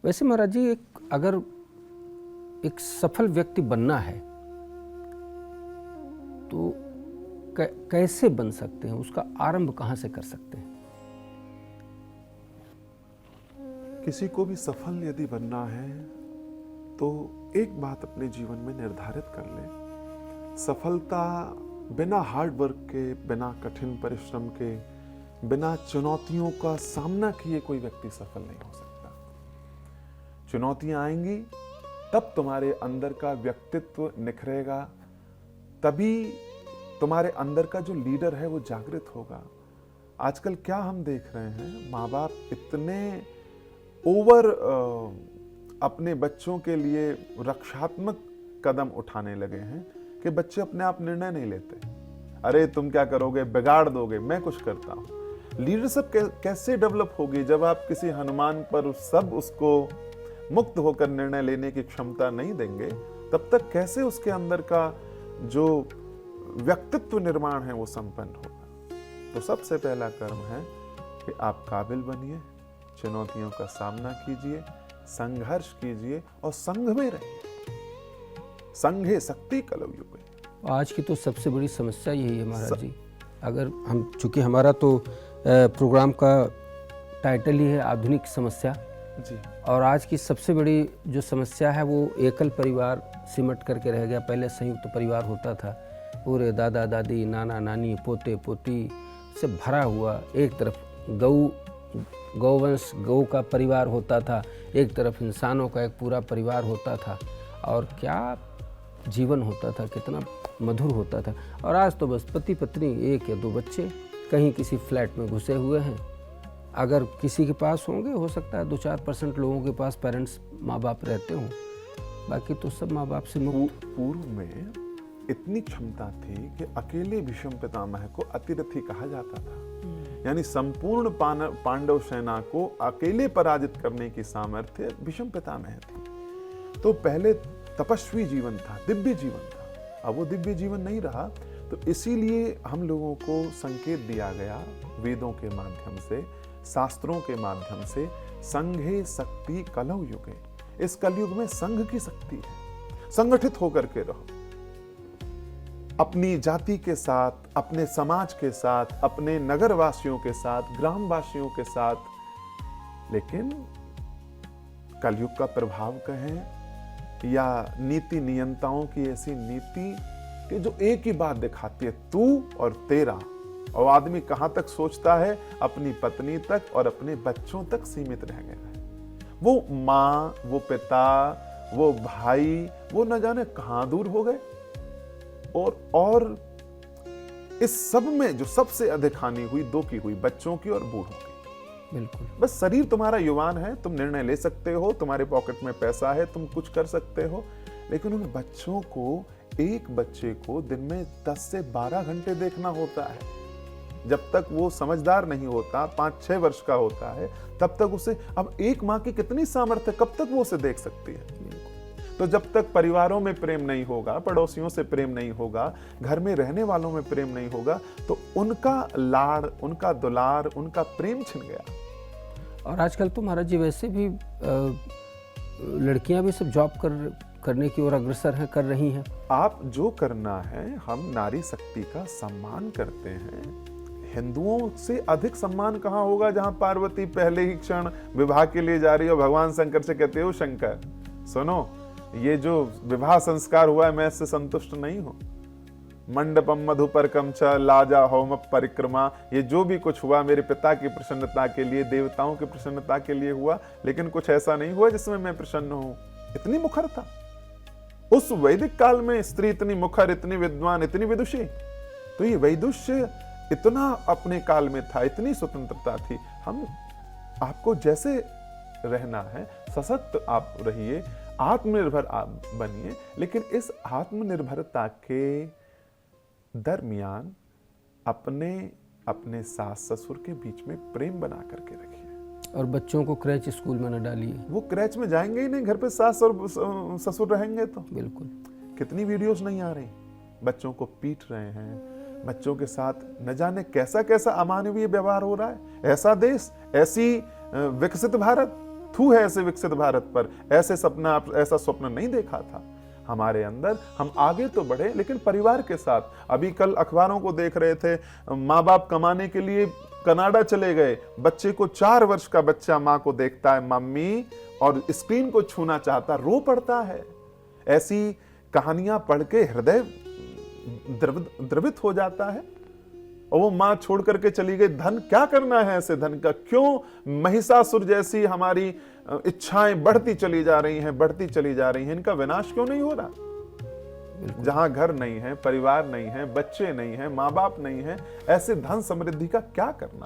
वैसे महाराज जी, अगर एक सफल व्यक्ति बनना है तो कैसे बन सकते हैं, उसका आरंभ कहाँ से कर सकते हैं? किसी को भी सफल यदि बनना है तो एक बात अपने जीवन में निर्धारित कर ले। सफलता बिना हार्ड वर्क के, बिना कठिन परिश्रम के, बिना चुनौतियों का सामना किए कोई व्यक्ति सफल नहीं हो सकता। चुनौतियां आएंगी तब तुम्हारे अंदर का व्यक्तित्व निखरेगा, तभी तुम्हारे अंदर का जो लीडर है वो जागृत होगा। आजकल क्या हम देख रहे हैं, माँ बाप इतने ओवर अपने बच्चों के लिए रक्षात्मक कदम उठाने लगे हैं कि बच्चे अपने आप निर्णय नहीं लेते। अरे तुम क्या करोगे, बिगाड़ दोगे, मैं कुछ करता हूं। लीडरशिप कैसे डेवलप होगी जब आप किसी हनुमान पर सब उसको मुक्त होकर निर्णय लेने की क्षमता नहीं देंगे? तब तक कैसे उसके अंदर का जो व्यक्तित्व निर्माण है वो संपन्न होगा? तो सबसे पहला कर्म है कि आप काबिल बनिए, चुनौतियों का सामना कीजिए, संघर्ष कीजिए और संघ में रहिए। संघे शक्ति कलौ युगे। आज की तो सबसे बड़ी समस्या यही है महाराज जी। अगर हम, चूंकि हमारा तो प्रोग्राम का टाइटल ही है आधुनिक समस्या जी, और आज की सबसे बड़ी जो समस्या है वो एकल परिवार सिमट करके रह गया। पहले संयुक्त परिवार होता था, पूरे दादा दादी, नाना नानी, पोते पोती से भरा हुआ। एक तरफ गौवंश, गौ का परिवार होता था, एक तरफ इंसानों का एक पूरा परिवार होता था, और क्या जीवन होता था, कितना मधुर होता था। और आज तो बस पति पत्नी, एक या दो बच्चे, कहीं किसी फ्लैट में घुसे हुए हैं। अगर किसी के पास होंगे, हो सकता है 2-4% लोगों के पास पेरेंट्स, माँ बाप रहते हों, बाकी तो सब माँ बाप से मुक्त। पूर्व में इतनी क्षमता थी कि अकेले भीष्म पितामह को अतिरथी कहा जाता था। यानी संपूर्ण पांडव सेना को अकेले पराजित करने की सामर्थ्य भीष्म पितामह थी। तो पहले तपस्वी जीवन था, दिव्य जीवन था। अब वो दिव्य जीवन नहीं रहा, तो इसीलिए हम लोगों को संकेत दिया गया वेदों के माध्यम से, शास्त्रों के माध्यम से, संघे शक्ति कलौ युगे। इस कलयुग में संघ की शक्ति है। संगठित होकर के रहो, अपनी जाति के साथ, अपने समाज के साथ, अपने नगर वासियों के साथ, ग्राम वासियों के साथ। लेकिन कलयुग का प्रभाव कहें या नीति नियंताओं की ऐसी नीति कि जो एक ही बात दिखाती है, तू और तेरा। और आदमी कहां तक सोचता है, अपनी पत्नी तक और अपने बच्चों तक सीमित रह गया है। वो माँ, वो पिता, वो भाई, वो न जाने कहां दूर हो गए। और इस सब में जो सबसे अधिक हानि हुई, दो की हुई, बच्चों की और बूढ़ों की। बिल्कुल। बस शरीर तुम्हारा युवान है, तुम निर्णय ले सकते हो, तुम्हारे पॉकेट में पैसा है, तुम कुछ कर सकते हो, लेकिन उन बच्चों को, एक बच्चे को दिन में 10 से 12 घंटे देखना होता है। जब तक वो समझदार नहीं होता, 5-6 वर्ष का होता है, तब तक उसे, अब एक माँ की कितनी सामर्थ्य, कब तक वो उसे देख सकती है? तो जब तक परिवारों में प्रेम नहीं होगा, पड़ोसियों से प्रेम नहीं होगा, घर में रहने वालों में प्रेम नहीं होगा, तो उनका लाड़, उनका दुलार, उनका प्रेम छिन गया। और आजकल तो महाराज जी वैसे भी लड़कियां भी सब जॉब करने की ओर अग्रसर हैं, कर रही हैं। आप जो करना है, हम नारी शक्ति का सम्मान करते हैं। हिंदुओं से अधिक सम्मान कहाँ होगा, जहां पार्वती पहले ही क्षण विवाह के लिए जा रही है और भगवान शंकर से कहते हो, शंकर सुनो, ये जो विवाह संस्कार हुआ है, मैं इससे संतुष्ट नहीं हूं। मंडपम मधुपर्कम च लाजा होम परिक्रमा, ये जो भी कुछ हुआ मेरे पिता की प्रसन्नता के लिए, देवताओं की प्रसन्नता के लिए हुआ, लेकिन कुछ ऐसा नहीं हुआ जिसमें मैं प्रसन्न हूं। इतनी मुखरता उस वैदिक काल में, स्त्री इतनी मुखर, इतनी विद्वान, इतनी विदुषी। तो ये वैदुष्य इतना अपने काल में था, इतनी स्वतंत्रता थी। हम, आपको जैसे रहना है, सशक्त आप रहिए, आत्मनिर्भर आप बनिए, लेकिन इस आत्मनिर्भरता के दरमियान अपने सास ससुर के बीच में प्रेम बना करके रखिए। और बच्चों को क्रैच स्कूल में न डालिए। वो क्रैच में जाएंगे ही नहीं, घर पे सास और ससुर रहेंगे तो। बिल्कुल। कितनी वीडियोस नहीं आ रही, बच्चों को पीट रहे हैं, बच्चों के साथ न जाने कैसा कैसा अमानवीय व्यवहार हो रहा है। ऐसा देश, ऐसी विकसित भारत थू है ऐसे विकसित भारत पर, ऐसा स्वप्न नहीं देखा था हमारे अंदर। हम आगे तो बढ़े लेकिन परिवार के साथ। अभी कल अखबारों को देख रहे थे, माँ बाप कमाने के लिए कनाडा चले गए, बच्चे को 4 वर्ष का बच्चा माँ को देखता है मम्मी और स्क्रीन को छूना चाहता, रो पड़ता है। ऐसी कहानियां पढ़ के हृदय द्रवित हो जाता है। और वो माँ छोड़ करके चली गई, धन क्या करना है ऐसे धन का? क्यों महिषासुर जैसी हमारी इच्छाएं बढ़ती चली जा रही हैं, बढ़ती चली जा रही हैं? इनका विनाश क्यों नहीं हो रहा? जहां घर नहीं है, परिवार नहीं है, बच्चे नहीं है, माँ बाप नहीं है, ऐसे धन समृद्धि का क्या करना?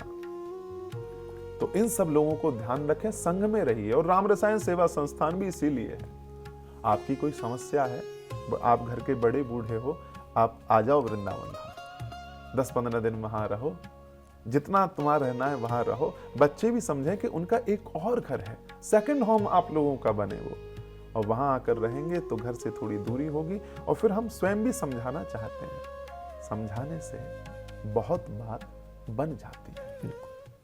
तो इन सब लोगों को ध्यान रखें, संघ में रहिए। और राम रसायन सेवा संस्थान भी इसीलिए है। आपकी कोई समस्या है, आप घर के बड़े बूढ़े हो, आप आ जाओ वृंदावन धाम, 10-15 दिन वहां रहो, जितना तुम्हारा रहना है वहां रहो। बच्चे भी समझें कि उनका एक और घर है, सेकंड होम आप लोगों का बने वो, और वहां आकर रहेंगे तो घर से थोड़ी दूरी होगी। और फिर हम स्वयं भी समझाना चाहते हैं, समझाने से बहुत बात बन जाती है।